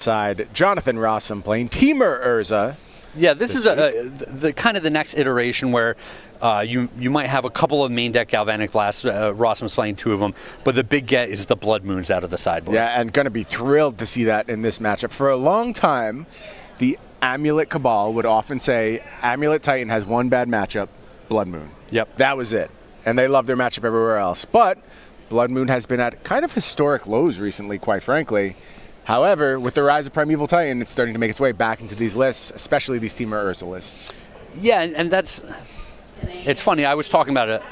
Side, Jonathan Rosum playing Teamer Urza. Yeah, this is the kind of the next iteration where you might have a couple of main deck Galvanic Blasts. Rosum's playing 2 of them, but the big get is the Blood Moons out of the sideboard. Yeah, and going to be thrilled to see that in this matchup. For a long time, the Amulet Cabal would often say, Amulet Titan has one bad matchup, Blood Moon. Yep. That was it. And they love their matchup everywhere else. But Blood Moon has been at kind of historic lows recently, quite frankly. However, with the rise of Primeval Titan, it's starting to make its way back into these lists, especially these Teamer Urza lists. Yeah, and that's, it's funny, I was talking about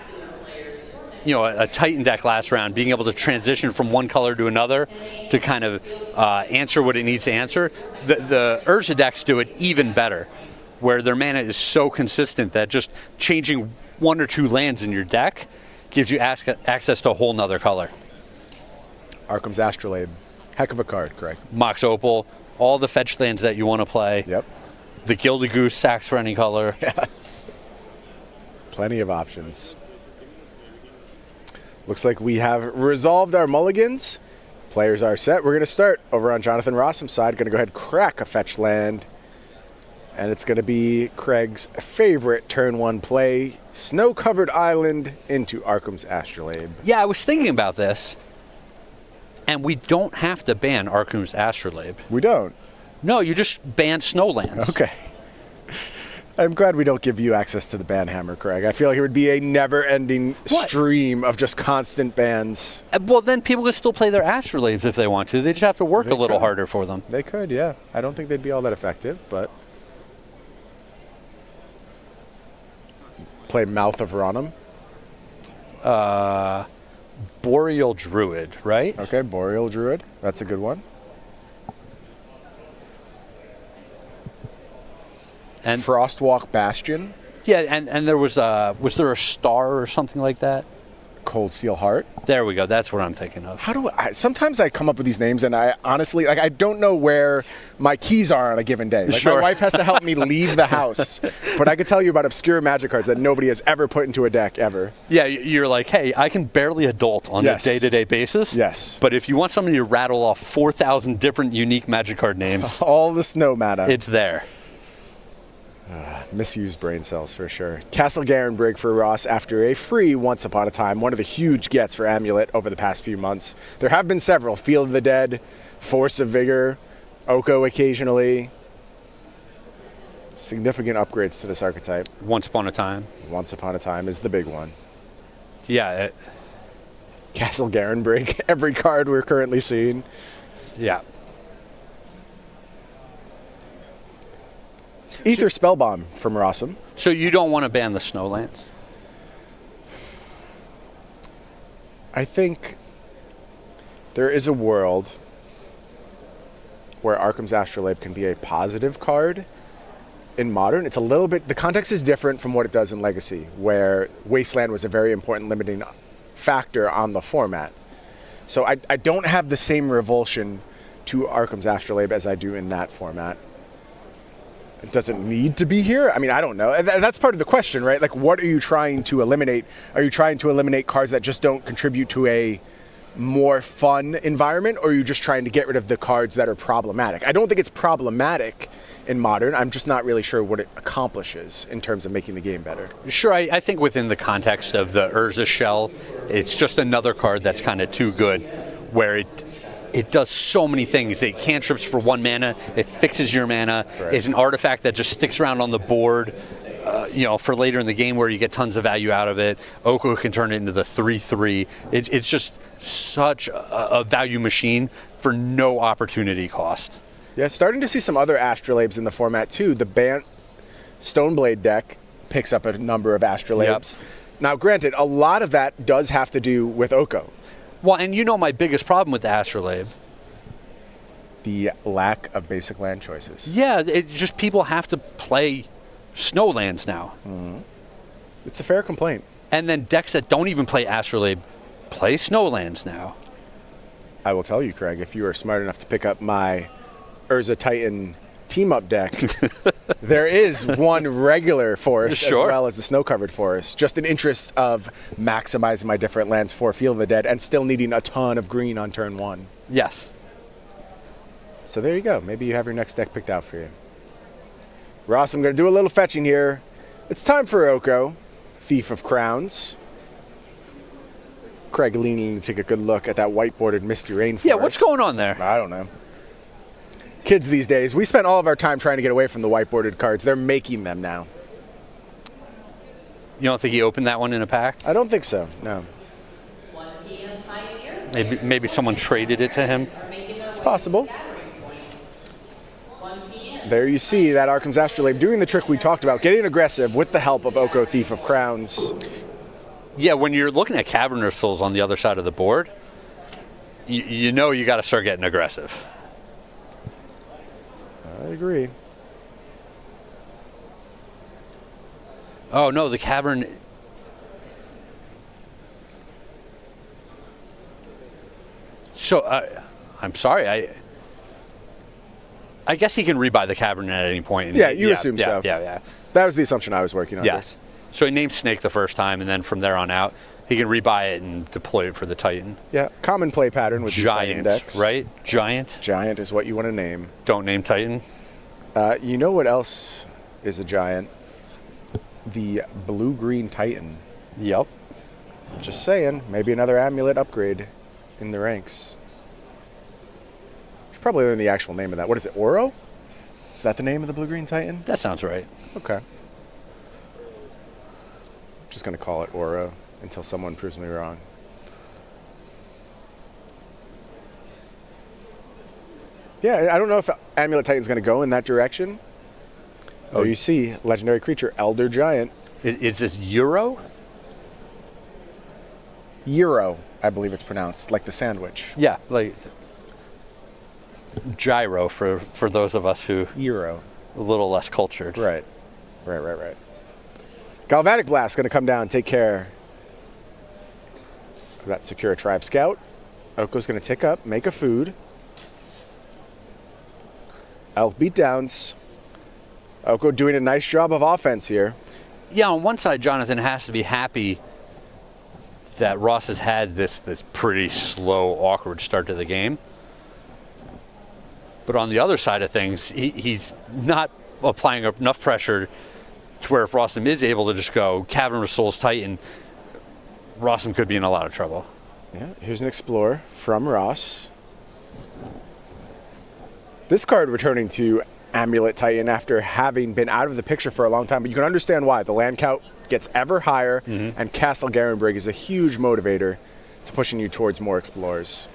a Titan deck last round, being able to transition from one color to another to kind of answer what it needs to answer. The Urza decks do it even better, where their mana is so consistent that just changing 1 or 2 lands in your deck gives you access to a whole nother color. Arkham's Astrolabe. Heck of a card, correct. Mox Opal, all the fetch lands that you want to play. Yep. The Gilded Goose sacks for any color. Yeah. Plenty of options. Looks like we have resolved our mulligans. Players are set. We're going to start over on Jonathan Rossum's side. Going to go ahead and crack a fetch land. And it's going to be Craig's favorite turn 1 play, Snow-Covered Island into Arkham's Astrolabe. Yeah, I was thinking about this. And we don't have to ban Arkham's Astrolabe. We don't? No, you just ban Snowlands. Okay. I'm glad we don't give you access to the ban hammer, Craig. I feel like it would be a never-ending stream of just constant bans. Well, then people can still play their Astrolabes if they want to. They just have to work a little harder for them. They could, yeah. I don't think they'd be all that effective, but... Play Mouth of Rosum. Boreal Druid, right? Okay, Boreal Druid. That's a good one. And Frostwalk Bastion. Yeah, and there was there a star or something like that? Cold Steel Heart. There we go. That's what I'm thinking of. How do I? Sometimes I come up with these names, and I honestly, I don't know where my keys are on a given day. Like, my wife has to help me leave the house, but I could tell you about obscure Magic cards that nobody has ever put into a deck ever. Yeah, you're like, hey, I can barely adult on a day-to-day basis. Yes. But if you want somebody to rattle off 4,000 different unique Magic card names, all the snow mana, it's there. Misused brain cells for sure. Castle Garenbrig for Ross after a free Once Upon a Time, one of the huge gets for Amulet over the past few months. There have been several. Field of the Dead, Force of Vigor, Oko occasionally. Significant upgrades to this archetype. Once Upon a Time. Once Upon a Time is the big one. Yeah. Castle Garenbrig, every card we're currently seeing. Yeah. Ether Spellbomb from Rosum. So you don't want to ban the Snowlands? I think there is a world where Arkham's Astrolabe can be a positive card in Modern. It's a little bit, the context is different from what it does in Legacy, where Wasteland was a very important limiting factor on the format. So I don't have the same revulsion to Arkham's Astrolabe as I do in that format. It doesn't need to be here. I mean, I don't know. That's part of the question, right? Like, what are you trying to eliminate? Are you trying to eliminate cards that just don't contribute to a more fun environment, or are you just trying to get rid of the cards that are problematic? I don't think it's problematic in Modern. I'm just not really sure what it accomplishes in terms of making the game better. Sure, I think within the context of the Urza shell, it's just another card that's kind of too good, where it does so many things. It cantrips for 1 mana. It fixes your mana. Right. It's an artifact that just sticks around on the board, for later in the game where you get tons of value out of it. Oko can turn it into the 3/3. It's just such a value machine for no opportunity cost. Yeah, starting to see some other Astrolabes in the format too. The Bant Stoneblade deck picks up a number of Astrolabes. Yep. Now, granted, a lot of that does have to do with Oko. Well, and you know my biggest problem with the Astrolabe? The lack of basic land choices. Yeah, it's just people have to play Snowlands now. Mm-hmm. It's a fair complaint. And then decks that don't even play Astrolabe play Snowlands now. I will tell you, Craig, if you are smart enough to pick up my Urza Titan team-up deck, there is one regular forest as well as the snow-covered forest, just in interest of maximizing my different lands for Field of the Dead and still needing a ton of green on turn 1. Yes. So there you go. Maybe you have your next deck picked out for you. Ross, I'm going to do a little fetching here. It's time for Oko, Thief of Crowns. Craig leaning to take a good look at that whiteboarded Misty Rainforest. Yeah, what's going on there? I don't know. Kids these days, we spend all of our time trying to get away from the whiteboarded cards. They're making them now. You don't think he opened that one in a pack? I don't think so, no. 1 p.m. Pioneer. Maybe someone traded it to him. It's possible. 1 p.m. There you see that Arkham's Astrolabe doing the trick we talked about, getting aggressive with the help of Oko, Thief of Crowns. Yeah, when you're looking at Cavern Souls on the other side of the board, you know you got to start getting aggressive. I agree. Oh no, the Cavern. So I'm sorry. I guess he can rebuy the Cavern at any point. Yeah, you assume so. Yeah. That was the assumption I was working on. Yes. So he named Snake the first time, and then from there on out, he can rebuy it and deploy it for the Titan. Yeah, common play pattern with these Titan Giant, decks. right? Giant. Giant is what you want to name. Don't name Titan. You know what else is a giant? The blue-green Titan. Yep. Just saying, maybe another amulet upgrade in the ranks. Should probably learn the actual name of that. What is it, Oro? Is that the name of the blue-green Titan? That sounds right. Okay. Just going to call it Oro until someone proves me wrong. Yeah, I don't know if Amulet Titan's going to go in that direction. Oh, you see, legendary creature, Elder Giant. Is this Euro? Euro, I believe it's pronounced, like the sandwich. Yeah, like gyro for those of us who Euro. a little less cultured. Right. Galvanic Blast going to come down and take care of that Secure Tribe Scout. Oko's going to tick up, make a food. Elf beatdowns. Oko doing a nice job of offense here. Yeah, on one side, Jonathan has to be happy that Ross has had this pretty slow, awkward start to the game. But on the other side of things, he's not applying enough pressure to where if Rosum is able to just go Cavern of Souls Titan, Rosum could be in a lot of trouble. Yeah, here's an Explorer from Ross. This card returning to Amulet Titan after having been out of the picture for a long time, but you can understand why. The land count gets ever higher, and Castle Garenbrig is a huge motivator to pushing you towards more Explorers.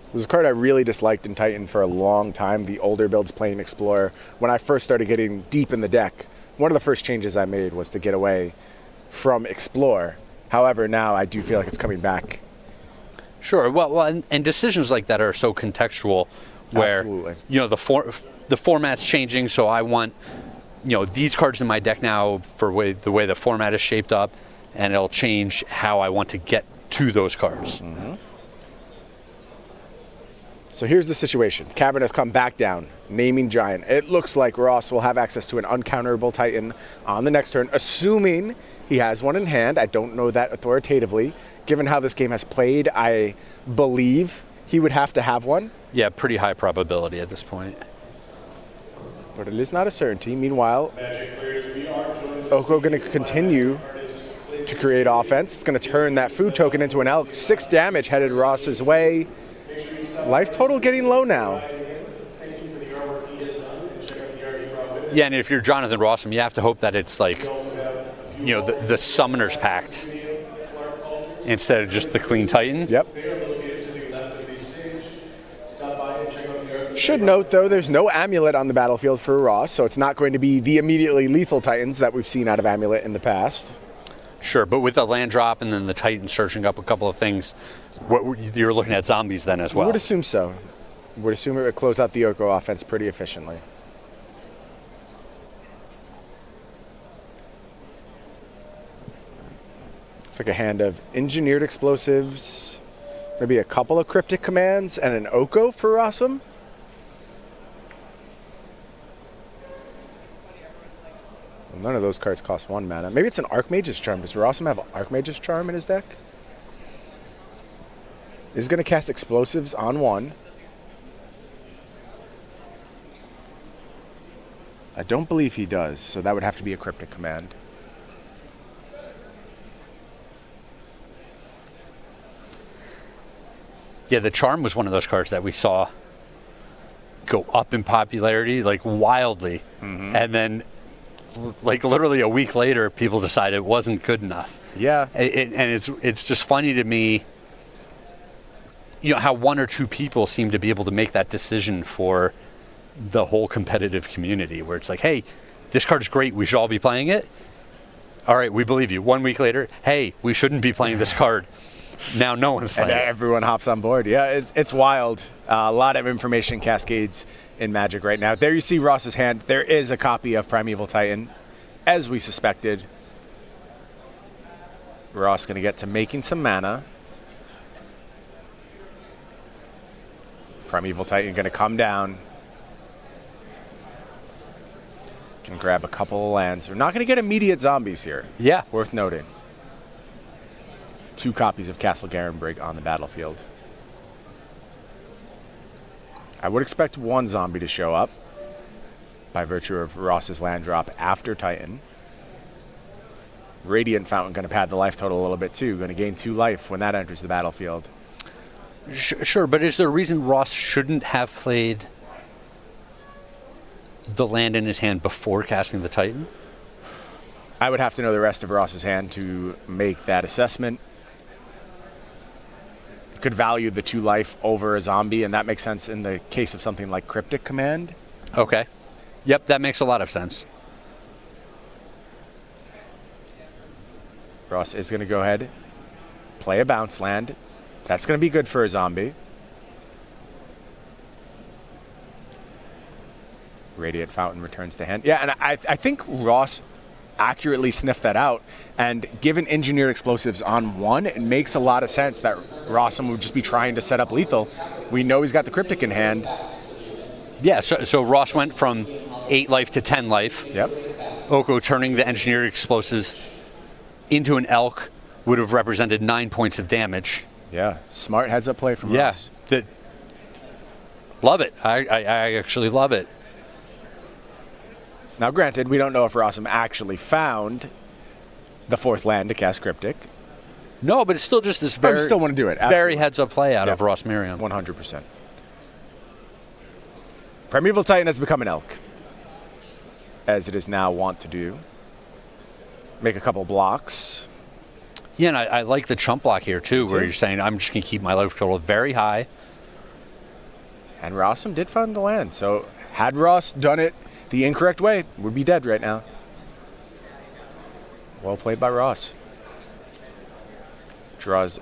It was a card I really disliked in Titan for a long time, the older builds playing Explorer. When I first started getting deep in the deck, one of the first changes I made was to get away from Explore. However, now I do feel like it's coming back. Sure. Well, and decisions like that are so contextual where, Absolutely. you know, the format's changing, so I want, you know, these cards in my deck now for the way the format is shaped up, and it'll change how I want to get to those cards. So here's the situation. Cavern has come back down, naming Giant. It looks like Ross will have access to an uncounterable Titan on the next turn, assuming he has one in hand. I don't know that authoritatively. Given how this game has played, I believe he would have to have one. Yeah, pretty high probability at this point. But it is not a certainty. Meanwhile, Oko going to continue to create offense. It's going to turn that food token into an elk. 6 damage headed Ross's way. Life total getting low now. Yeah, and if you're Jonathan Rosum, you have to hope that it's like, you know, the Summoner's Pact instead of just the clean Titan. Yep. Should note, though, there's no Amulet on the battlefield for Ross, so it's not going to be the immediately lethal Titans that we've seen out of Amulet in the past. Sure, but with the land drop and then the Titan searching up a couple of things, you're looking at zombies then as well. I would assume so. Would assume it would close out the Oko offense pretty efficiently. It's like a hand of engineered explosives, maybe a couple of cryptic commands, and an Oko for Rosum. Well, none of those cards cost 1 mana. Maybe it's an Archmage's Charm. Does Rosum have an Archmage's Charm in his deck? is going to cast explosives on 1. I don't believe he does, so that would have to be a cryptic command. Yeah, the Charm was one of those cards that we saw go up in popularity, like wildly. And then, like literally a week later, people decided it wasn't good enough. Yeah. And it's just funny to me, you know, how 1 or 2 people seem to be able to make that decision for the whole competitive community, where it's like, hey, this card is great, we should all be playing it. All right, we believe you. 1 week later, hey, we shouldn't be playing this card. Now no one's playing And it. everyone hops on board. Yeah, it's wild. A lot of information cascades in Magic right now. There you see Ross's hand. There is a copy of Primeval Titan, as we suspected. Ross going to get to making some mana. Primeval Titan going to come down. Can grab a couple of lands. We're not going to get immediate zombies here. Yeah. Worth noting. 2 copies of Castle Garenbrig on the battlefield. I would expect 1 zombie to show up by virtue of Ross's land drop after Titan. Radiant Fountain going to pad the life total a little bit too. Going to gain 2 life when that enters the battlefield. Sure, but is there a reason Ross shouldn't have played the land in his hand before casting the Titan? I would have to know the rest of Ross's hand to make that assessment. Could value the 2 life over a zombie, and that makes sense in the case of something like Cryptic Command. Okay. Yep, that makes a lot of sense. Ross is going to go ahead, play a bounce land. That's going to be good for a zombie. Radiant Fountain returns to hand. Yeah, and I think Ross accurately sniffed that out. And given engineered explosives on 1, it makes a lot of sense that Rosum would just be trying to set up lethal. We know he's got the Cryptic in hand. Yeah, so Ross went from 8 life to 10 life. Yep. Oko turning the engineered explosives into an elk would have represented 9 points of damage. Yeah, smart heads-up play from Ross. Love it. I actually love it. Now, granted, we don't know if Rosum actually found the 4th land to cast Cryptic. No, but it's still just this I still want to do it. Absolutely. very heads-up play out of Ross Merriam. 100%. Primeval Titan has become an elk, as it is now wont to do. Make a couple blocks. Yeah, and I like the chump block here, too, where you're saying, I'm just going to keep my life total very high. And Rosum did find the land, so had Ross done it the incorrect way, we'd be dead right now. Well played by Ross. Draws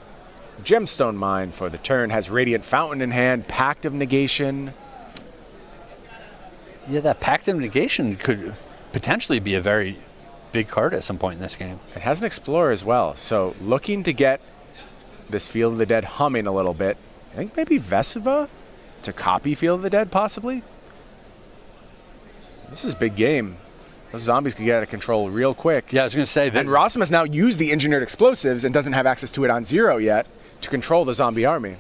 Gemstone Mine for the turn, has Radiant Fountain in hand, Pact of Negation. Yeah, that Pact of Negation could potentially be a very big card at some point in this game. It has an Explorer as well, so looking to get this Field of the Dead humming a little bit. I think maybe Vesiva to copy Field of the Dead, possibly. This is big game. Those zombies could get out of control real quick. Yeah, I was going to say that. And Rosum has now used the engineered explosives and doesn't have access to it on 0 yet to control the zombie army.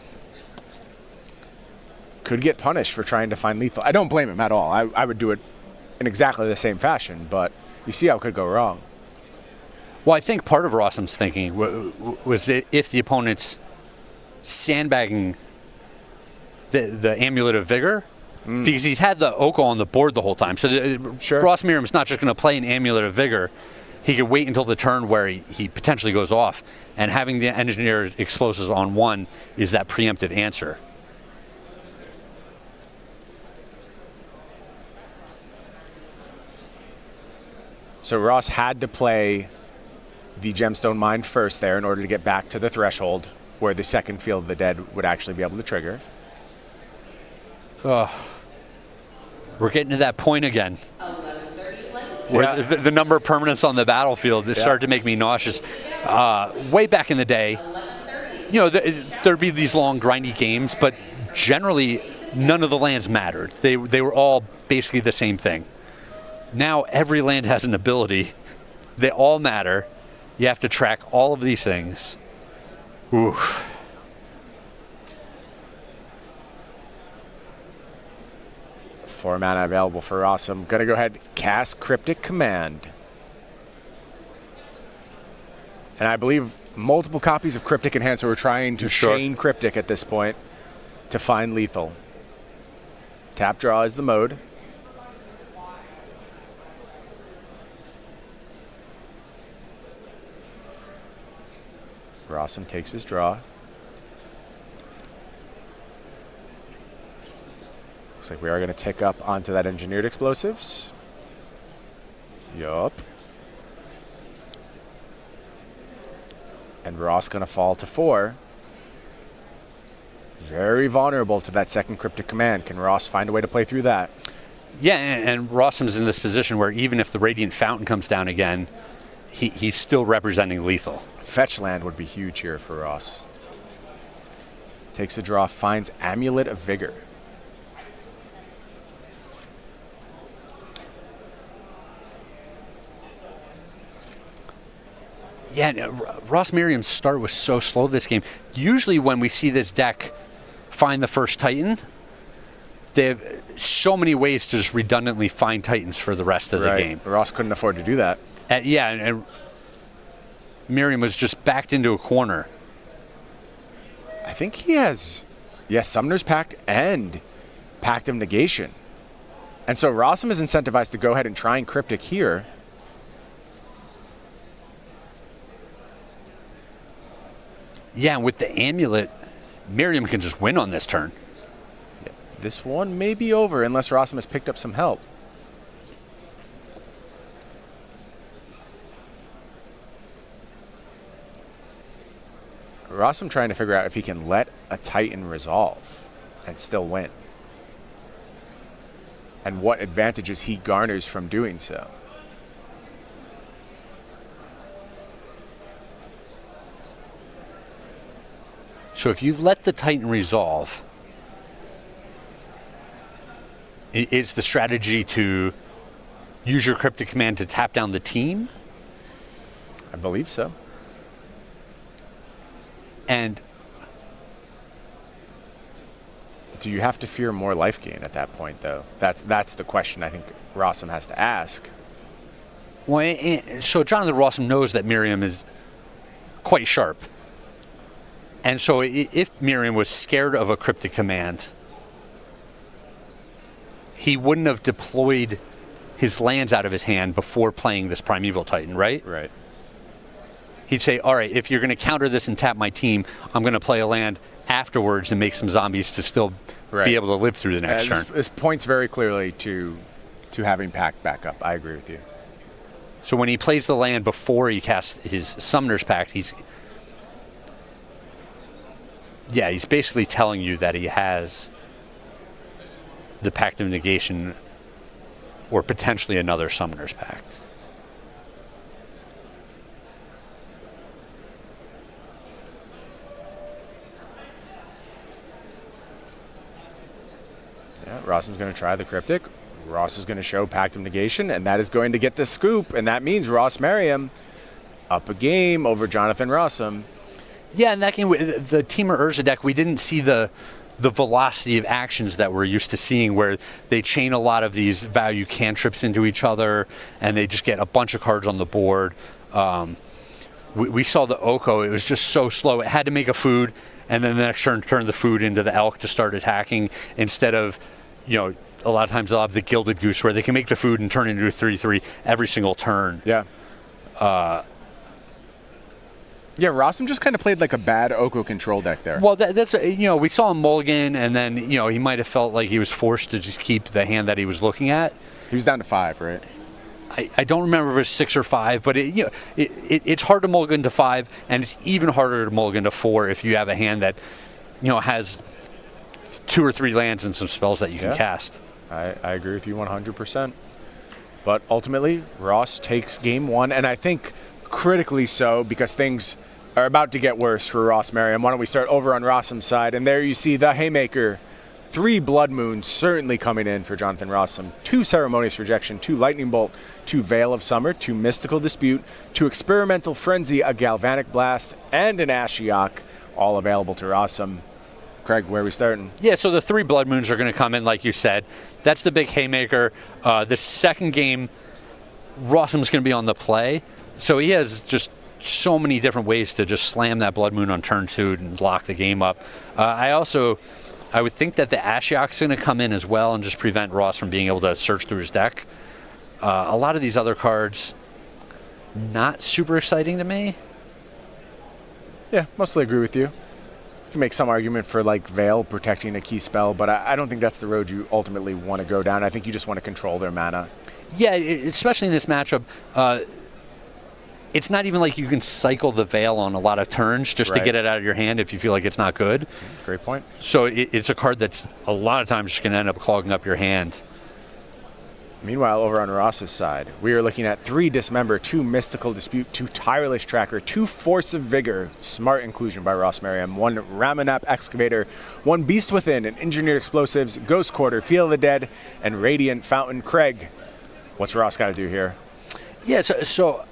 Could get punished for trying to find lethal. I don't blame him at all. I would do it in exactly the same fashion, but you see how it could go wrong. Well, I think part of Rosum's thinking was that if the opponent's sandbagging the Amulet of Vigor, because he's had the Oko on the board the whole time. So Sure. Ross Merriam's not just going to play an Amulet of Vigor. He could wait until the turn where he potentially goes off. And having the engineered explosives on 1 is that preemptive answer. So Ross had to play the Gemstone Mine first there in order to get back to the threshold where the second Field of the Dead would actually be able to trigger. We're getting to that point again. 11:30 place. Where the number of permanents on the battlefield started to make me nauseous. Way back in the day, 11:30. you know, there'd be these long, grindy games, but generally none of the lands mattered. They were all basically the same thing. Now every land has an ability. They all matter. You have to track all of these things. Oof. 4 mana available for Rosum. Gonna go ahead, cast Cryptic Command. And I believe multiple copies of Cryptic in hand, so we're trying to chain Cryptic at this point to find lethal. Tap draw is the mode. Rosum takes his draw. Looks like we are going to tick up onto that engineered explosives. Yup. And Ross going to fall to 4. Very vulnerable to that second Cryptic Command. Can Ross find a way to play through that? Yeah, and Rosum's in this position where even if the Radiant Fountain comes down again, he's still representing lethal. Fetch land would be huge here for Ross. Takes a draw, finds Amulet of Vigor. Yeah, Ross Merriam's start was so slow this game. Usually when we see this deck find the first Titan, they have so many ways to just redundantly find Titans for the rest of the game. Ross couldn't afford to do that. And Merriam was just backed into a corner. I think he has, Summoner's Pact and Pact of Negation. And so Rosum is incentivized to go ahead and try and Cryptic here. Yeah, with the Amulet, Merriam can just win on this turn. Yeah, this one may be over unless Rosum has picked up some help. Rosum trying to figure out if he can let a Titan resolve and still win. And what advantages he garners from doing so. So if you let the Titan resolve, is the strategy to use your Cryptic Command to tap down the team? I believe so. And do you have to fear more life gain at that point, though? That's the question I think Rosum has to ask. well, so Jonathan Rosum knows that Merriam is quite sharp. And so if Merriam was scared of a Cryptic Command, he wouldn't have deployed his lands out of his hand before playing this Primeval Titan, right? Right. He'd say, all right, if you're going to counter this and tap my team, I'm going to play a land afterwards and make some zombies to still be able to live through the next turn. This points very clearly to having Pact back up. I agree with you. So when he plays the land before he casts his Summoner's Pact, he's basically telling you that he has the Pact of Negation or potentially another Summoner's Pact. Yeah, Rosum's going to try the Cryptic. Ross is going to show Pact of Negation, and that is going to get the scoop, and that means Ross Merriam up a game over Jonathan Rosum. Yeah, in that game, the Temur Urza deck, we didn't see the velocity of actions that we're used to seeing, where they chain a lot of these value cantrips into each other, and they just get a bunch of cards on the board. We saw the Oko, it was just so slow. It had to make a food, and then the next turn turn the food into the elk to start attacking, instead of, a lot of times they'll have the Gilded Goose where they can make the food and turn it into a 3/3 every single turn. Yeah. Rosum just kind of played like a bad Oko control deck there. Well, that's we saw him mulligan, and then he might have felt like he was forced to just keep the hand that he was looking at. He was down to 5, right? I don't remember if it was 6 or 5, but it's hard to mulligan to 5, and it's even harder to mulligan to 4 if you have a hand that has 2 or 3 lands and some spells that you can cast. I agree with you 100%. But ultimately, Ross takes game 1, and I think critically so, because things are about to get worse for Ross Merriam. Why don't we start over on Rosum's side? And there you see the Haymaker. 3 Blood Moons certainly coming in for Jonathan Rosum. 2 Ceremonious Rejection, 2 Lightning Bolt, 2 Veil of Summer, 2 Mystical Dispute, 2 Experimental Frenzy, a Galvanic Blast, and an Ashiok, all available to Rosum. Craig, where are we starting? Yeah, so the 3 Blood Moons are going to come in, like you said. That's the big haymaker. The second game, Rosum's going to be on the play. So he has just so many different ways to just slam that Blood Moon on turn 2 and lock the game up. I would think that the Ashiok's going to come in as well and just prevent Ross from being able to search through his deck. A lot of these other cards, not super exciting to me. Yeah, mostly agree with you. You can make some argument for like Veil protecting a key spell, but I don't think that's the road you ultimately want to go down. I think you just want to control their mana. Yeah, especially in this matchup. It's not even like you can cycle the Veil on a lot of turns just to get it out of your hand if you feel like it's not good. Great point. So it's a card that's a lot of times just going to end up clogging up your hand. Meanwhile, over on Ross's side, we are looking at 3 Dismember, 2 Mystical Dispute, 2 Tireless Tracker, 2 Force of Vigor, smart inclusion by Ross Merriam, 1 Ramanap Excavator, 1 Beast Within, and Engineered Explosives, Ghost Quarter, Field of the Dead, and Radiant Fountain. Craig, what's Ross got to do here? Yeah, so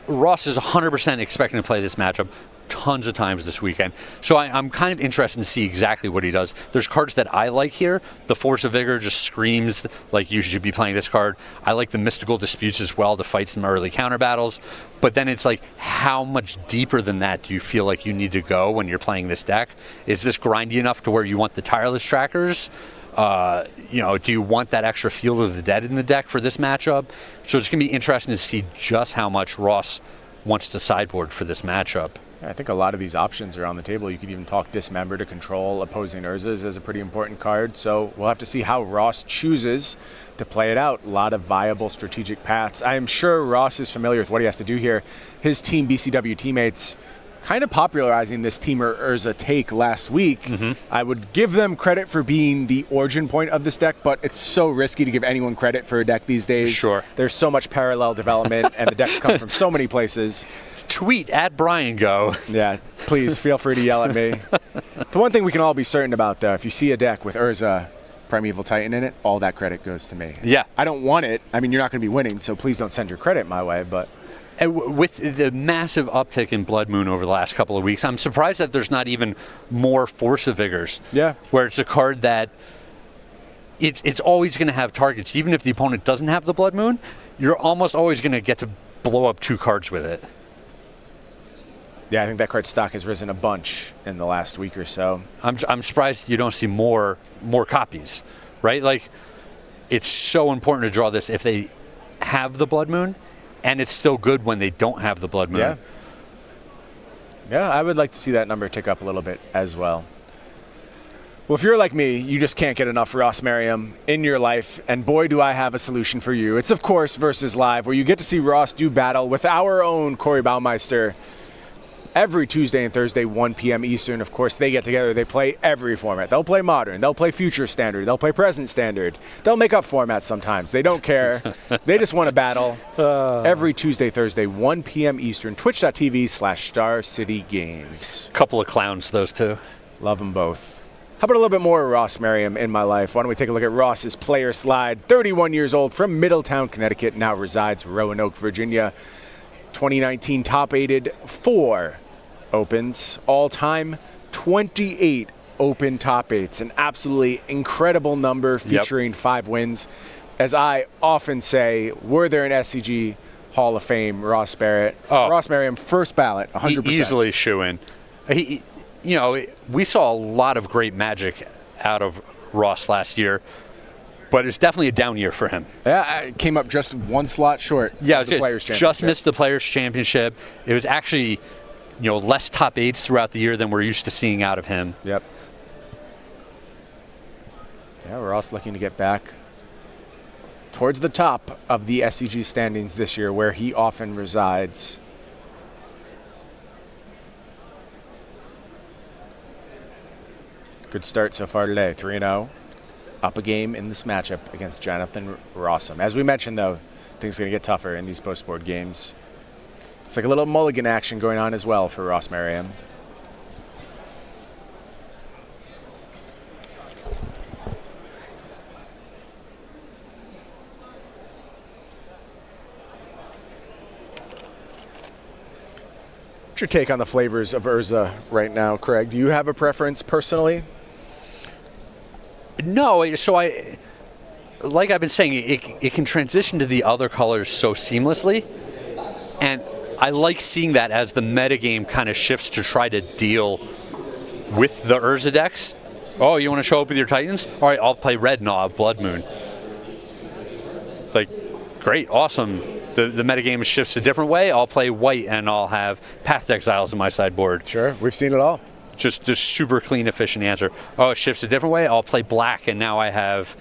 Ross is 100% expecting to play this matchup tons of times this weekend. So I'm kind of interested to see exactly what he does. There's cards that I like here. The Force of Vigor just screams like you should be playing this card. I like the Mystical Disputes as well to fight some early counter battles. But then it's like, how much deeper than that do you feel like you need to go when you're playing this deck? Is this grindy enough to where you want the Tireless Trackers? Do you want that extra Field of the Dead in the deck for this matchup? So it's going to be interesting to see just how much Ross wants to sideboard for this matchup. I think a lot of these options are on the table. You could even talk Dismember to control opposing Urzas as a pretty important card. So we'll have to see how Ross chooses to play it out. A lot of viable strategic paths. I am sure Ross is familiar with what he has to do here. His Team BCW teammates kind of popularizing this Teamer Urza take last week. I would give them credit for being the origin point of this deck, but it's so risky to give anyone credit for a deck these days. Sure. There's so much parallel development, and the decks come from so many places. Tweet at Brian Go. Yeah, please feel free to yell at me. The one thing we can all be certain about, though, if you see a deck with Urza, Primeval Titan in it, all that credit goes to me. Yeah. I don't want it. I mean, you're not going to be winning, so please don't send your credit my way, but... And with the massive uptick in Blood Moon over the last couple of weeks, I'm surprised that there's not even more Force of Vigors. Yeah. Where it's a card that it's always going to have targets. Even if the opponent doesn't have the Blood Moon, you're almost always going to get to blow up 2 cards with it. Yeah, I think that card stock has risen a bunch in the last week or so. I'm surprised you don't see more copies, right? Like, it's so important to draw this if they have the Blood Moon. And it's still good when they don't have the Blood Moon. Yeah. Yeah, I would like to see that number tick up a little bit as well. Well, if you're like me, you just can't get enough Ross Merriam in your life, and boy, do I have a solution for you. It's, of course, Versus Live, where you get to see Ross do battle with our own Corey Baumeister every Tuesday and Thursday, 1 p.m. Eastern. Of course, they get together. They play every format. They'll play Modern. They'll play Future Standard. They'll play Present Standard. They'll make up formats sometimes. They don't care. They just want to battle. Every Tuesday, Thursday, 1 p.m. Eastern. Twitch.tv/Star City Games. Couple of clowns, those two. Love them both. How about a little bit more Ross Merriam in my life? Why don't we take a look at Ross's player slide. 31 years old, from Middletown, Connecticut. Now resides Roanoke, Virginia. 2019 top-aided 4 opens, all-time 28 open top 8s, an absolutely incredible number featuring 5 wins. As I often say, were there an SCG Hall of Fame, Ross Merriam, first ballot, 100%. Easily shoo-in. We saw a lot of great magic out of Ross last year, but it's definitely a down year for him. Yeah, it came up just 1 slot short of the Players' Championship. Just missed the Players' Championship. It was actually less top 8s throughout the year than we're used to seeing out of him. Yep. Yeah, we're also looking to get back towards the top of the SCG standings this year, where he often resides. Good start so far today, 3-0. Up a game in this matchup against Jonathan Rosum. As we mentioned, though, things are going to get tougher in these post-board games. It's like a little mulligan action going on as well for Ross Merriam. What's your take on the flavors of Urza right now, Craig? Do you have a preference personally? No, so like I've been saying, it can transition to the other colors so seamlessly, and I like seeing that as the metagame kind of shifts to try to deal with the Urza decks. Oh, you want to show up with your Titans? All right, I'll play red and I'll have Blood Moon. Like, great, awesome. The metagame shifts a different way. I'll play white and I'll have Path to Exiles in my sideboard. Sure, we've seen it all. Just super clean, efficient answer. Oh, it shifts a different way. I'll play black, and now I have,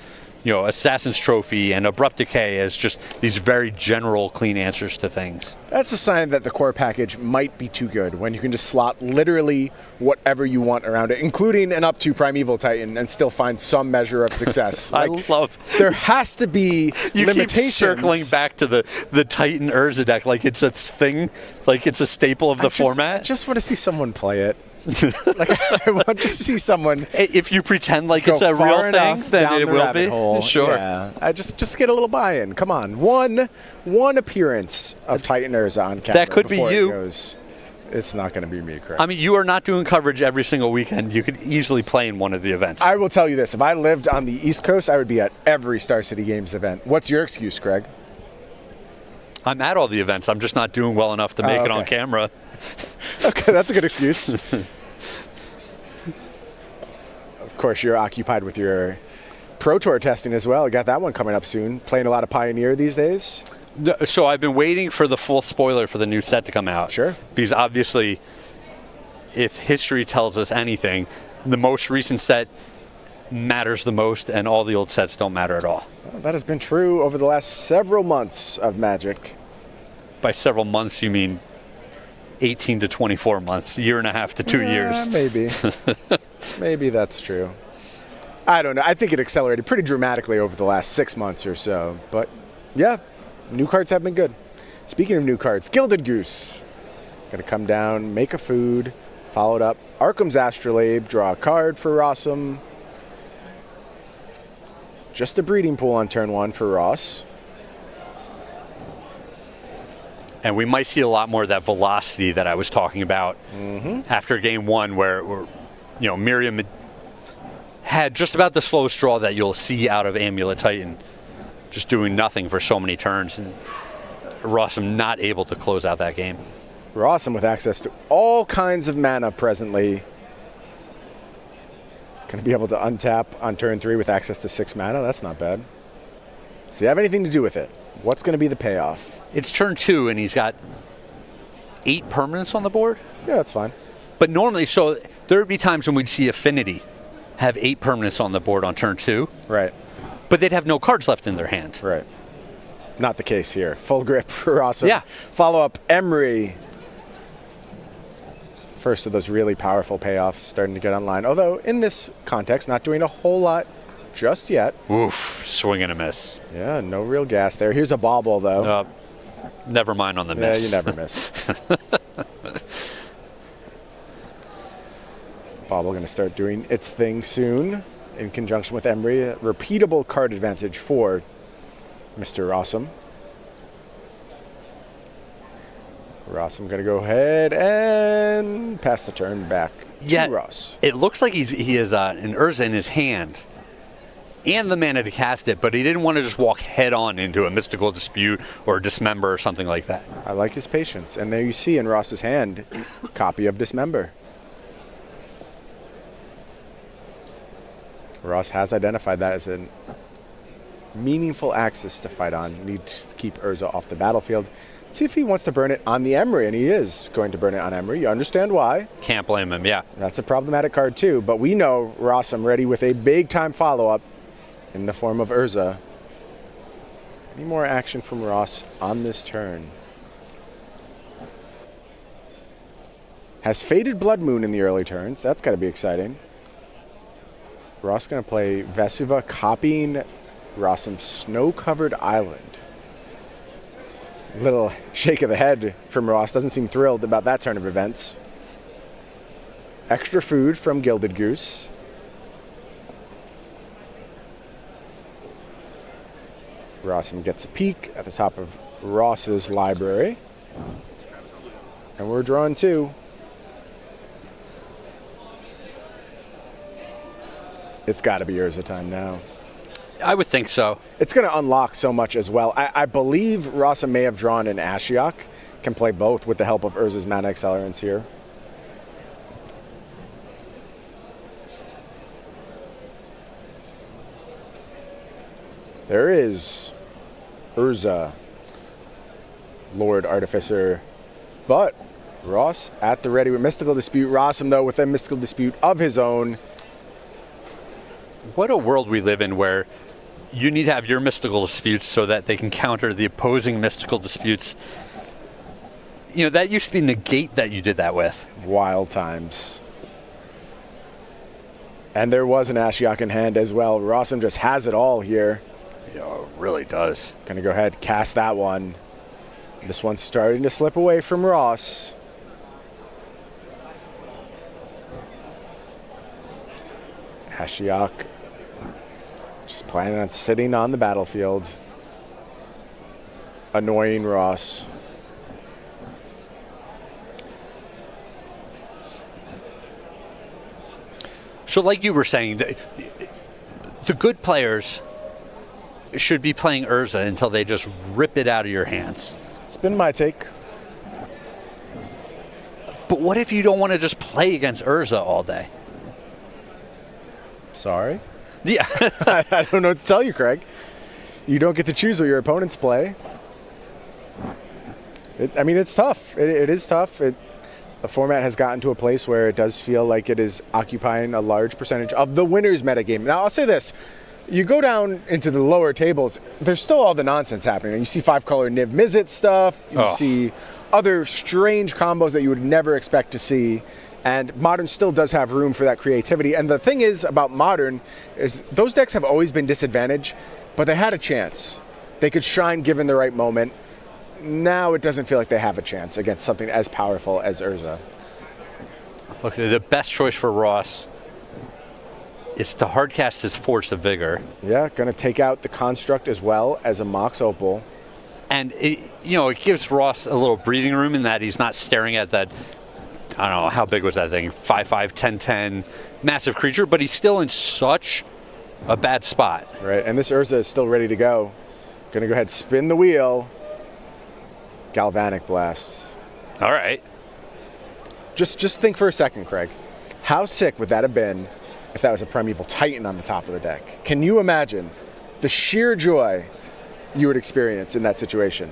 Assassin's Trophy and Abrupt Decay as just these very general, clean answers to things. That's a sign that the core package might be too good when you can just slot literally whatever you want around it, including an up to Primeval Titan, and still find some measure of success. I love. There has to be You limitations. keep circling back to the Titan Urza deck like it's a thing, like it's a staple of the format. I just want to see someone play it. I want to see someone. If you pretend like it's a real thing, then it will be. Hole. Sure. Yeah. I just get a little buy-in. Come on, one appearance of Titan Urza on camera. That could be before you. It goes. It's not going to be me, Craig. I mean, you are not doing coverage every single weekend. You could easily play in one of the events. I will tell you this: if I lived on the East Coast, I would be at every Star City Games event. What's your excuse, Craig? I'm at all the events. I'm just not doing well enough to make it on camera. Okay, that's a good excuse. Of course, you're occupied with your Pro Tour testing as well. You got that one coming up soon. Playing a lot of Pioneer these days? No, so I've been waiting for the full spoiler for the new set to come out. Sure. Because obviously, if history tells us anything, the most recent set matters the most, and all the old sets don't matter at all. Well, that has been true over the last several months of Magic. By several months, you mean 18 to 24 months, year and a half to 2 years. Maybe. Maybe that's true. I don't know. I think it accelerated pretty dramatically over the last 6 months or so. But yeah, new cards have been good. Speaking of new cards, Gilded Goose. Gonna come down, make a food, followed up Arkham's Astrolabe, draw a card for Rosum. Just a breeding pool on turn 1 for Ross. And we might see a lot more of that velocity that I was talking about after game 1, where Merriam had just about the slow straw that you'll see out of Amulet Titan, just doing nothing for so many turns, and Rosum not able to close out that game. Rosum with access to all kinds of mana presently. Going to be able to untap on turn 3 with access to 6 mana. That's not bad. Does he have anything to do with it? What's going to be the payoff? It's turn 2, and he's got 8 permanents on the board. Yeah, that's fine. But normally, so there would be times when we'd see Affinity have 8 permanents on the board on turn 2. Right. But they'd have no cards left in their hand. Right. Not the case here. Full grip for Rosum. Yeah. Follow up Emery. First of those really powerful payoffs starting to get online. Although, in this context, not doing a whole lot just yet. Oof, swing and a miss. Yeah, no real gas there. Here's a bobble, though. Never mind on the miss. Yeah, you never miss. Bobble going to start doing its thing soon in conjunction with Emery. A repeatable card advantage for Mr. Rosum. Rosum going to go ahead and pass the turn back to Ross. It looks like he has an Urza in his hand and the mana to cast it, but he didn't want to just walk head on into a Mystical Dispute or Dismember or something like that. I like his patience. And there you see in Ross's hand, copy of Dismember. Ross has identified that as a meaningful axis to fight on. Needs to keep Urza off the battlefield. See if he wants to burn it on the Emery, and he is going to burn it on Emery. You understand why. Can't blame him, yeah. That's a problematic card too, but we know Rosum ready with a big-time follow-up in the form of Urza. Any more action from Ross on this turn? Has Faded Blood Moon in the early turns. That's got to be exciting. Ross going to play Vesuva, copying Rosum's Snow-Covered Island. Little shake of the head from Ross. Doesn't seem thrilled about that turn of events. Extra food from Gilded Goose. Rosum gets a peek at the top of Ross's library. And we're drawing 2. It's got to be Urza time now. I would think so. It's going to unlock so much as well. I believe Rosum may have drawn an Ashiok. Can play both with the help of Urza's mana accelerants here. There is Urza, Lord Artificer. But Ross at the ready with Mystical Dispute. Rosum, though, with a Mystical Dispute of his own. What a world we live in where you need to have your mystical disputes so that they can counter the opposing mystical disputes. You know, that used to be negate that you did that with. Wild times. And there was an Ashiok in hand as well. Rosum just has it all here. Yeah, it really does. Gonna go ahead, cast that one. This one's starting to slip away from Ross. Ashiok just planning on sitting on the battlefield. Annoying Ross. So like you were saying, the good players should be playing Urza until they just rip it out of your hands. It's been my take. But what if you don't want to just play against Urza all day? Sorry. Yeah. I don't know what to tell you, Craig. You don't get to choose what your opponents play. I mean, it's tough. It is tough. The format has gotten to a place where it does feel like it is occupying a large percentage of the winner's metagame. Now, I'll say this. You go down into the lower tables, there's still all the nonsense happening. You see 5-color Niv Mizzet stuff. You see other strange combos that you would never expect to see. And Modern still does have room for that creativity. And the thing is about Modern is those decks have always been disadvantaged, but they had a chance. They could shine given the right moment. Now it doesn't feel like they have a chance against something as powerful as Urza. Look, the best choice for Ross is to hardcast his Force of Vigor. Yeah, going to take out the Construct as well as a Mox Opal. And, it gives Ross a little breathing room in that he's not staring at that, I don't know, how big was that thing? 5/5, 10/10, massive creature, but he's still in such a bad spot. Right, and this Urza is still ready to go. Going to go ahead, spin the wheel. Galvanic Blasts. All right. Just think for a second, Craig. How sick would that have been if that was a Primeval Titan on the top of the deck? Can you imagine the sheer joy you would experience in that situation?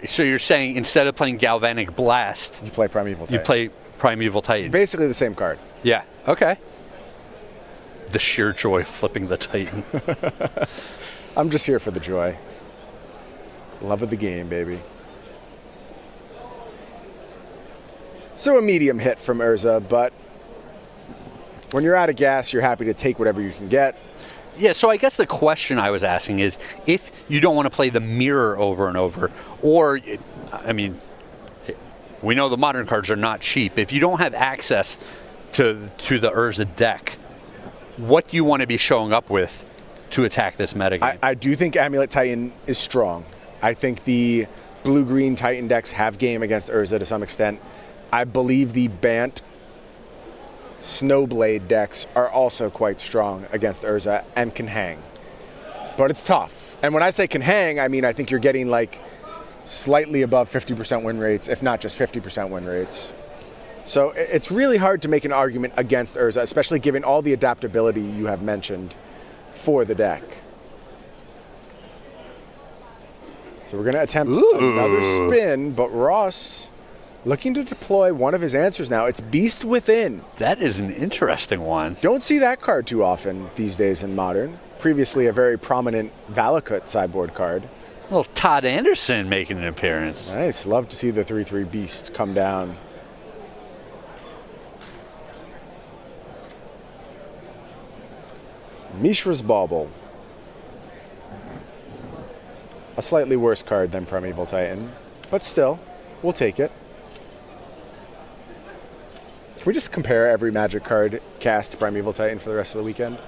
So you're saying instead of playing Galvanic Blast, You play Primeval Titan. you play Primeval Titan. Basically the same card. Yeah, okay. The sheer joy of flipping the Titan. I'm just here for the joy. Love of the game, baby. So a medium hit from Urza, but when you're out of gas, you're happy to take whatever you can get. Yeah, so I guess the question I was asking is if you don't want to play the mirror over and over, or, I mean, we know the Modern cards are not cheap. If you don't have access to the Urza deck, what do you want to be showing up with to attack this metagame? I do think Amulet Titan is strong. I think the blue-green Titan decks have game against Urza to some extent. I believe the Bant Snowblade decks are also quite strong against Urza and can hang. But it's tough. And when I say can hang, I mean I think you're getting like slightly above 50% win rates, if not just 50% win rates. So it's really hard to make an argument against Urza, especially given all the adaptability you have mentioned for the deck. So we're going to attempt another spin, but Ross looking to deploy one of his answers now. It's Beast Within. That is an interesting one. Don't see that card too often these days in Modern. Previously a very prominent Valakut sideboard card. Little Todd Anderson making an appearance. Nice. Love to see the 3/3 Beast come down. Mishra's Bauble. A slightly worse card than Primeval Titan, but still, we'll take it. Can we just compare every Magic card cast to Primeval Titan for the rest of the weekend?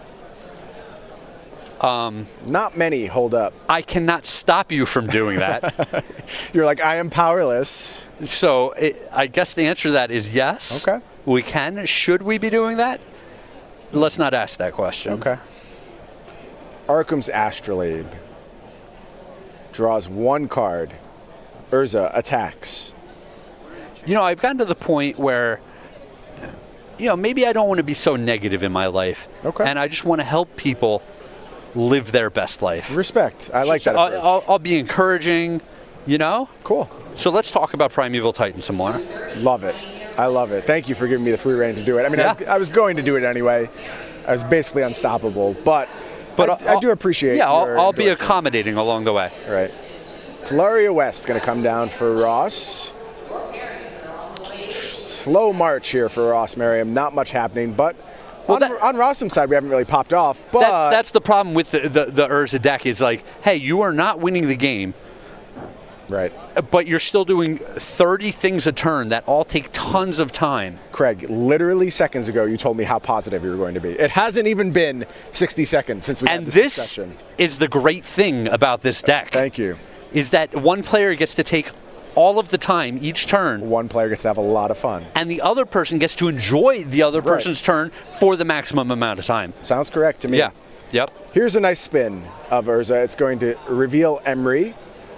Not many hold up. I cannot stop you from doing that. You're like, I am powerless. So I guess the answer to that is yes. Okay. We can. Should we be doing that? Let's not ask that question. Okay. Arkham's Astrolabe draws one card. Urza attacks. You know, I've gotten to the point where, you know, maybe I don't want to be so negative in my life. Okay. And I just want to help people live their best life. Respect. I like that approach. I'll be encouraging, you know? Cool. So let's talk about Primeval Titan some more. Love it. I love it. Thank you for giving me the free reign to do it. I mean, Yeah. I was going to do it anyway. I was basically unstoppable, but I do appreciate Yeah, your I'll be endorsement. accommodating along the way. Right. Talaria West going to come down for Ross. Slow march here for Ross Merriam. Not much happening, but Well, on Rossum's side, we haven't really popped off. But That's the problem with the Urza deck is like, hey, you are not winning the game, right. but you're still doing 30 things a turn that all take tons of time. Craig, literally seconds ago, you told me how positive you were going to be. It hasn't even been 60 seconds since we had And this this discussion. is the great thing about this deck. Thank you. Is that one player gets to take all of the time each turn, One player gets to have a lot of fun. and the other person gets to enjoy the other Right. person's turn for the maximum amount of time. Sounds correct to me. Yeah. Yep. Here's a nice spin of Urza. It's going to reveal Emery.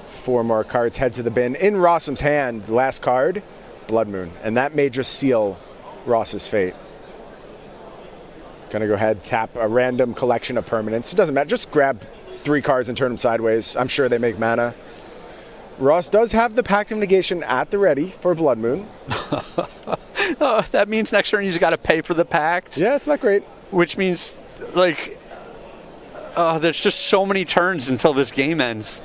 4 more cards head to the bin. In Rossum's hand, the last card, Blood Moon. And that may just seal Ross's fate. Gonna go ahead, tap a random collection of permanents. It doesn't matter. Just grab 3 cards and turn them sideways. I'm sure they make mana. Ross does have the Pact of Negation at the ready for Blood Moon. Oh, that means next turn you just got to pay for the pact. Yeah, it's not great. Which means, like, there's just so many turns until this game ends.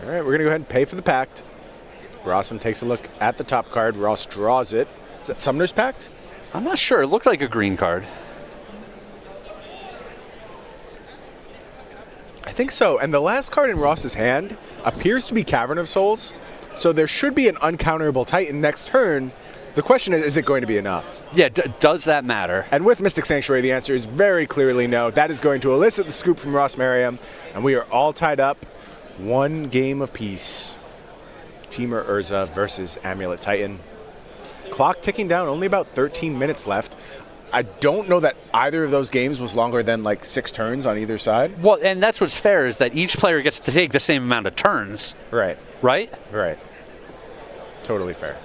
All right, we're going to go ahead and pay for the Pact. Rossum takes a look at the top card. Ross draws it. Is that Summoner's Pact? I'm not sure. It looked like a green card. I think so. And the last card in Ross's hand appears to be Cavern of Souls. So there should be an uncounterable Titan next turn. The question is it going to be enough? Yeah, does that matter? And with Mystic Sanctuary, the answer is very clearly no. That is going to elicit the scoop from Ross Merriam. And we are all tied up. 1 game apiece. Teamer Urza versus Amulet Titan. Clock ticking down, only about 13 minutes left. I don't know that either of those games was longer than like 6 turns on either side. Well, and that's what's fair is that each player gets to take the same amount of turns, Right, right? right. Totally fair.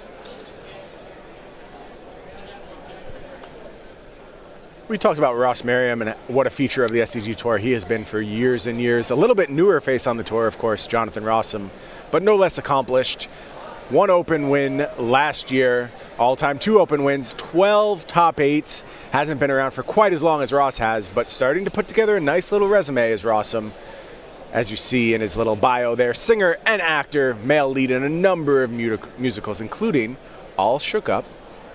We talked about Ross Merriam and what a feature of the SCG Tour he has been for years and years. A little bit newer face on the tour, of course, Jonathan Rosum, but no less accomplished. 1 open win last year, all-time 2 open wins, 12 top 8s. Hasn't been around for quite as long as Ross has, but starting to put together a nice little resume as Rosum. As you see in his little bio there, singer and actor, male lead in a number of musicals, including All Shook Up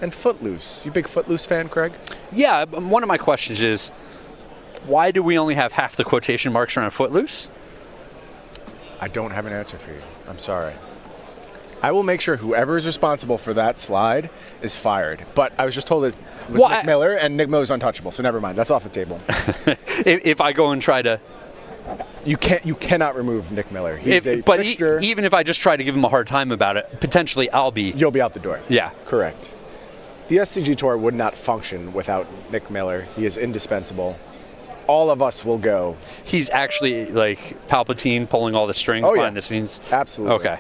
and Footloose. You big Footloose fan, Craig? Yeah, one of my questions is, why do we only have half the quotation marks around Footloose? I don't have an answer for you. I'm sorry. I will make sure whoever is responsible for that slide is fired. But I was just told it was Nick Miller, and Nick Miller's untouchable, so never mind. That's off the table. If I go and try to... You cannot remove Nick Miller. He's a fixture. Even if I just try to give him a hard time about it, potentially You'll be out the door. Yeah. Correct. The SCG Tour would not function without Nick Miller. He is indispensable. All of us will go. He's actually like Palpatine pulling all the strings behind the scenes? Absolutely. Okay.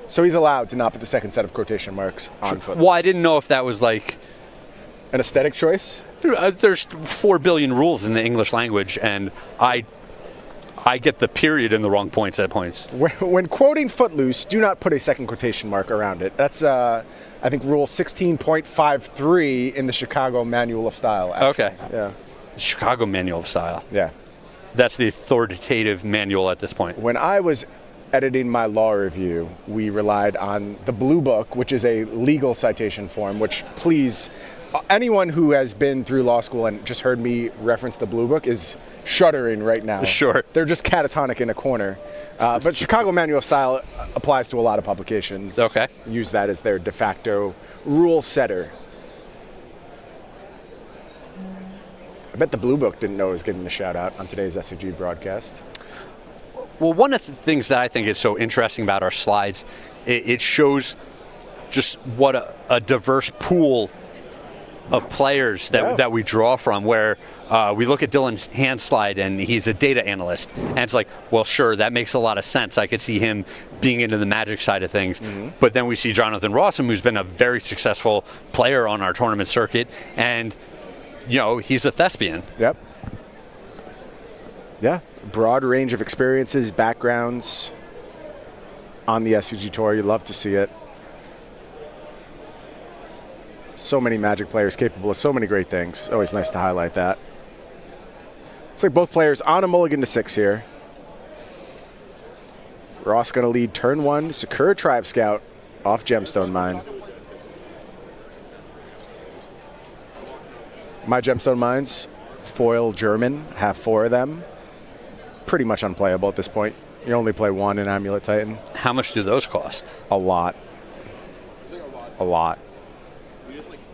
So he's allowed to not put the second set of quotation marks on foot. Well, I didn't know if that was like... An aesthetic choice? There's 4 billion rules in the English language, and I get the period in the wrong points at points. When quoting Footloose, do not put a second quotation mark around it. That's, I think, Rule 16.53 in the Chicago Manual of Style. Actually. Okay. Yeah. Chicago Manual of Style. Yeah. That's the authoritative manual at this point. When I was editing my law review, we relied on the Blue Book, which is a legal citation form, which please, anyone who has been through law school and just heard me reference the Blue Book is shuddering right now. Sure. They're just catatonic in a corner. But Chicago manual style applies to a lot of publications. Okay. Use that as their de facto rule setter. I bet the Blue Book didn't know it was getting a shout out on today's SCG broadcast. Well, one of the things that I think is so interesting about our slides, it shows just what a diverse pool of players that we draw from, where we look at Dylan's hand slide and he's a data analyst, and it's like, well, sure, that makes a lot of sense. I could see him being into the Magic side of things. But then we see Jonathan Rosum, who's been a very successful player on our tournament circuit, and he's a thespian. Yep. Yeah, broad range of experiences, backgrounds on the SCG Tour. You'd love to see it. So many Magic players capable of so many great things. Always nice to highlight that. Looks like both players on a mulligan to 6 here. Ross going to lead turn 1, Sakura Tribe Scout off Gemstone Mine. My Gemstone Mines, foil German, have 4 of them. Pretty much unplayable at this point. You only play 1 in Amulet Titan. How much do those cost? A lot. A lot.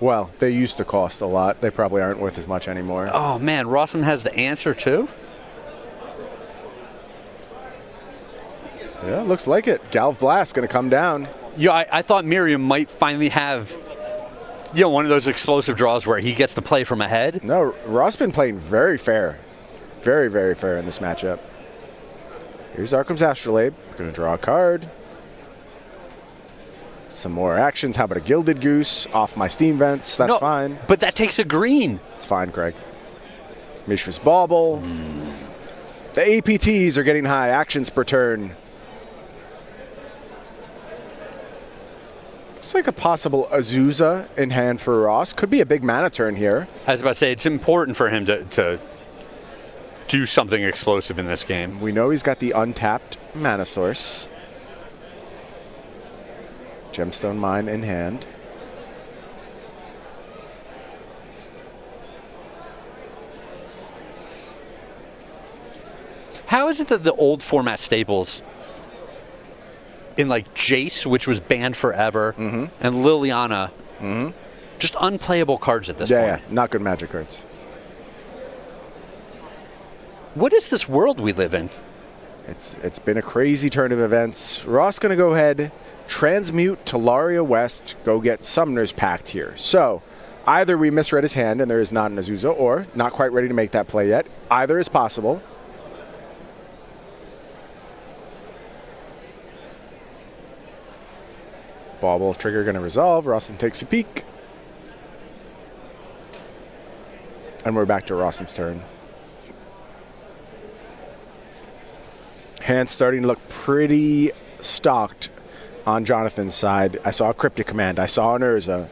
Well, they used to cost a lot. They probably aren't worth as much anymore. Oh man, Rosum has the answer too? Yeah, looks like it. Galv Blast going to come down. Yeah, I thought Merriam might finally have one of those explosive draws where he gets to play from ahead. No, Ross been playing very fair. Very, very fair in this matchup. Here's Arcum's Astrolabe. Going to draw a card. Some more actions. How about a Gilded Goose off my Steam Vents? That's fine. But that takes a green. It's fine, Craig. Mishra's Bauble. The APTs are getting high. Actions per turn. Looks like a possible Azusa in hand for Ross. Could be a big mana turn here. I was about to say, it's important for him to do something explosive in this game. We know he's got the untapped mana source. Gemstone Mine in hand. How is it that the old format staples in like Jace, which was banned forever, and Liliana, just unplayable cards at this point? Yeah, not good Magic cards. What is this world we live in? It's been a crazy turn of events. Ross going to go ahead, transmute Talaria West, go get Summoner's Pact here. So either we misread his hand and there is not an Azusa, or not quite ready to make that play yet. Either is possible. Bauble trigger going to resolve. Rossum takes a peek. And we're back to Rossum's turn. Hand starting to look pretty stocked on Jonathan's side. I saw a Cryptic Command. I saw an Urza.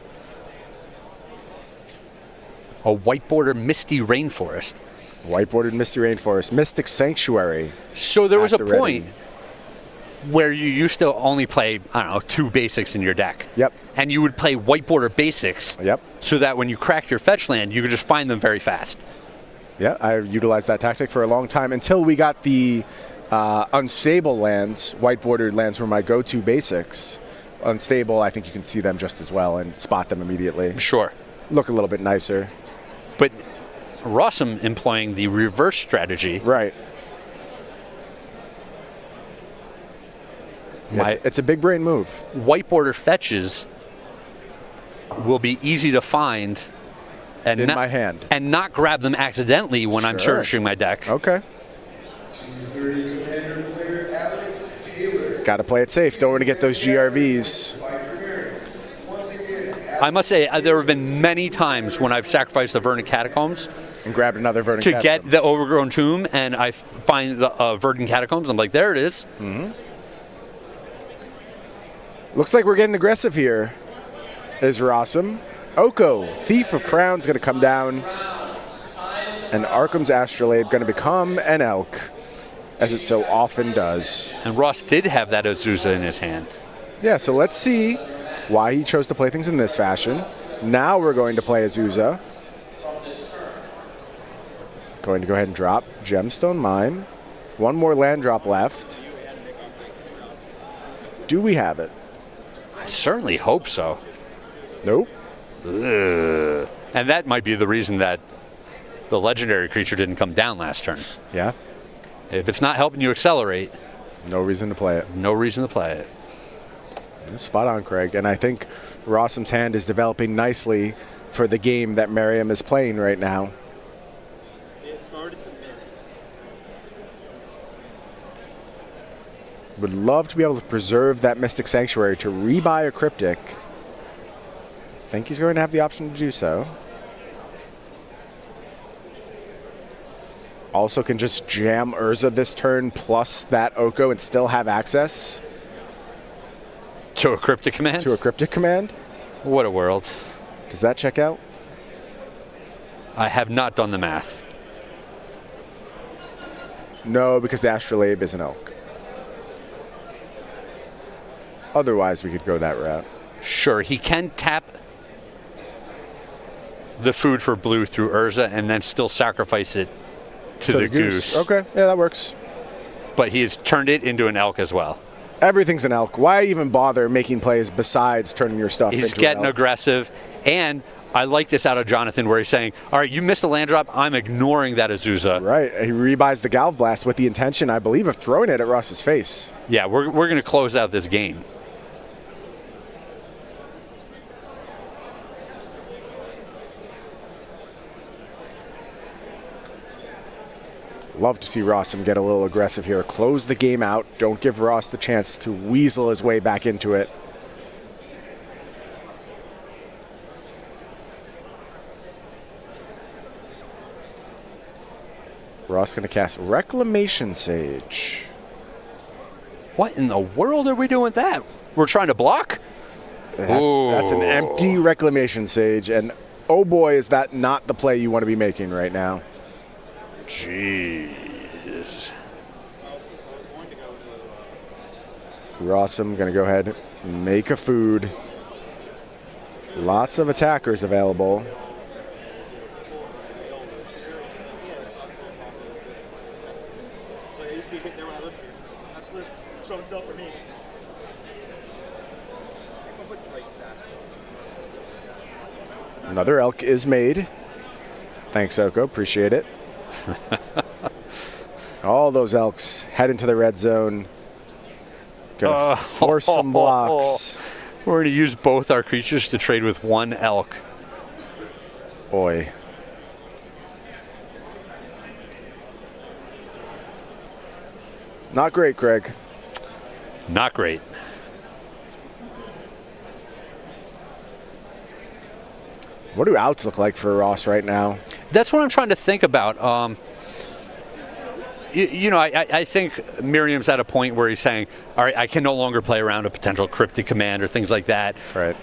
A white border Misty Rainforest. White bordered Misty Rainforest. Mystic Sanctuary. So there was a the point ready. where you used to only play, 2 basics in your deck. Yep. And you would play white border basics. Yep. So that when you cracked your fetch land, you could just find them very fast. Yeah, I've utilized that tactic for a long time until we got the unstable lands. White bordered lands were my go-to basics. Unstable, I think you can see them just as well and spot them immediately. Sure. Look a little bit nicer. But Rosum employing the reverse strategy. Right. It's a big brain move. White border fetches will be easy to find and in my hand. And not grab them accidentally when I'm Sure. searching my deck. Okay. Got to play it safe. Don't want to get those GRVs. I must say, there have been many times when I've sacrificed the Verdant Catacombs And grabbed another Verdant to Catacombs. get the Overgrown Tomb, and I find the Verdant Catacombs. I'm like, there it is. Looks like we're getting aggressive here. Is Rosum. Oko, Thief of Crowns, going to come down. And Arcum's Astrolabe going to become an Elk, as it so often does. And Ross did have that Azusa in his hand. Yeah, so let's see why he chose to play things in this fashion. Now we're going to play Azusa. Going to go ahead and drop Gemstone Mine. One more land drop left. Do we have it? I certainly hope so. Nope. Ugh. And that might be the reason that the legendary creature didn't come down last turn. Yeah. If it's not helping you accelerate, No reason to play it. no reason to play it. Spot on, Craig. And I think Rosum's hand is developing nicely for the game that Merriam is playing right now. It started to miss. Would love to be able to preserve that Mystic Sanctuary to rebuy a Cryptic. Think he's going to have the option to do so. Also can just jam Urza this turn plus that Oko and still have access To a cryptic command? to a Cryptic command. What a world. Does that check out? I have not done the math. No, because the Astrolabe is an Elk. Otherwise, we could go that route. Sure, he can tap the food for blue through Urza and then still sacrifice it to the goose. Okay, yeah, that works. But he has turned it into an elk as well. Everything's an Elk. Why even bother making plays besides turning your stuff He's into getting an Elk? aggressive, and I like this out of Jonathan where he's saying, all right, you missed a land drop, I'm ignoring that Azusa. Right, he rebuys the Galv Blast with the intention, I believe, of throwing it at Ross's face. Yeah, we're going to close out this game. Love to see Rosum get a little aggressive here. Close the game out. Don't give Ross the chance to weasel his way back into it. Ross going to cast Reclamation Sage. What in the world are we doing with that? We're trying to block? That's an empty Reclamation Sage, and oh boy, is that not the play you want to be making right now. Jeez. Rosum going to go ahead and make a food. Lots of attackers available. I used to hit there when I lived here. That's the strong sell for me. Another Elk is made. Thanks, Oko. Appreciate it. All those Elks head into the red zone. Gonna force some blocks. We're going to use both our creatures to trade with one elk. Boy. Not great, Craig. Not great. What do outs look like for Ross right now? That's what I'm trying to think about. I think Merriam's at a point where he's saying, all right, I can no longer play around a potential cryptic command or things like that. Right.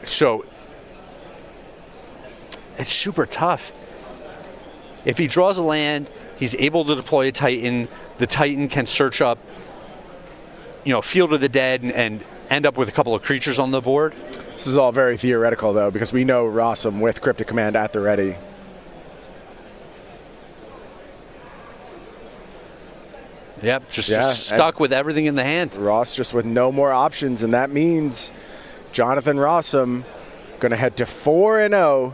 So it's super tough. If he draws a land, he's able to deploy a Titan. The Titan can search up, Field of the Dead and end up with a couple of creatures on the board. This is all very theoretical, though, because we know Rosum with Cryptic Command at the ready. Yep, just stuck with everything in the hand. Ross just with no more options, and that means Jonathan Rosum going to head to 4-0